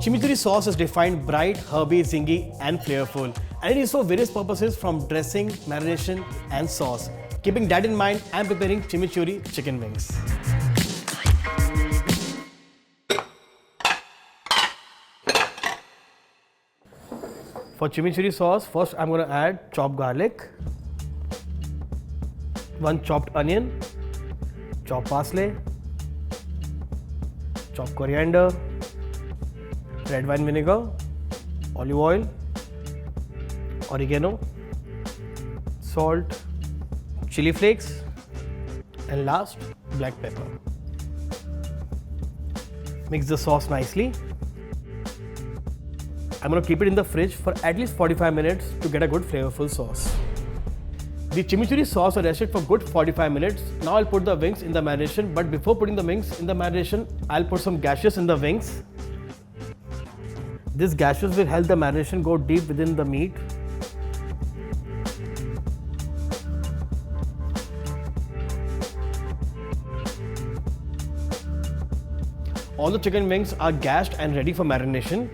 chimichurri sauce is defined bright, herby, zingy and flavorful, and it is for various purposes from dressing, marination and sauce. Keeping that in mind, I am preparing chimichurri chicken wings. For chimichurri sauce, first I'm going to add chopped garlic, 1 chopped onion, chopped parsley, chopped coriander, red wine vinegar, olive oil, oregano, salt, chili flakes, and last, black pepper. Mix the sauce nicely. I'm going to keep it in the fridge for at least 45 minutes to get a good flavorful sauce. The chimichurri sauce are rested for good 45 minutes. Now I'll put the wings in the marination, but before putting the wings in the marination, I'll put some gashes in the wings. These gashes will help the marination go deep within the meat. All the chicken wings are gashed and ready for marination.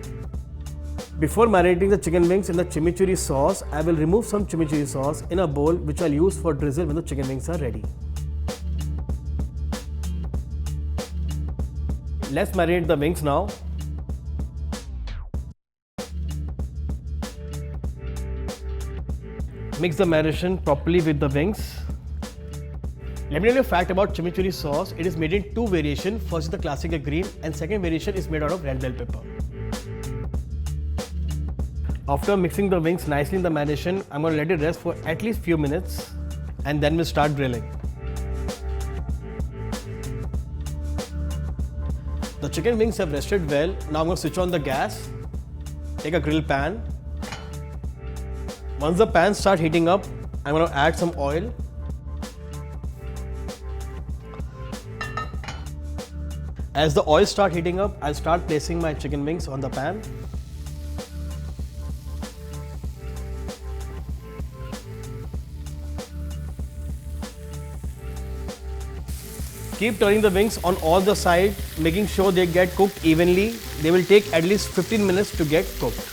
Before marinating the chicken wings in the chimichurri sauce, I will remove some chimichurri sauce in a bowl which I'll use for drizzle when the chicken wings are ready. Let's marinate the wings now. Mix the marination properly with the wings. Let me tell you a fact about chimichurri sauce. It is made in 2 variations. First is the classic green and second variation is made out of red bell pepper. After mixing the wings nicely in the marination, I'm going to let it rest for at least few minutes and then we'll start grilling. The chicken wings have rested well. Now I'm going to switch on the gas. Take a grill pan. Once the pan starts heating up, I'm going to add some oil. As the oil starts heating up, I'll start placing my chicken wings on the pan. Keep turning the wings on all the sides, making sure they get cooked evenly. They will take at least 15 minutes to get cooked.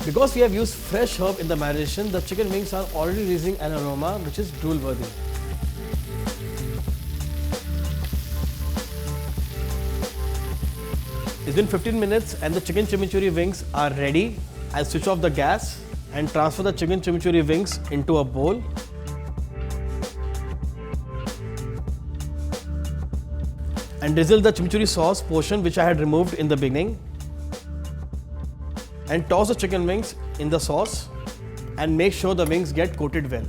Because we have used fresh herb in the marination, the chicken wings are already releasing an aroma which is drool-worthy. It's been 15 minutes and the chicken chimichurri wings are ready. I'll switch off the gas and transfer the chicken chimichurri wings into a bowl. And drizzle the chimichurri sauce portion which I had removed in the beginning. And toss the chicken wings in the sauce and make sure the wings get coated well.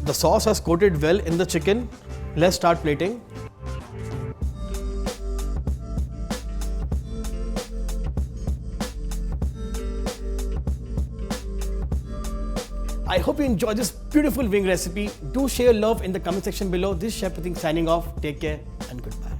The sauce has coated well in the chicken. Let's start plating. I hope you enjoyed this beautiful wing recipe. Do share your love in the comment section below. This is Chef Prateek signing off. Take care and goodbye.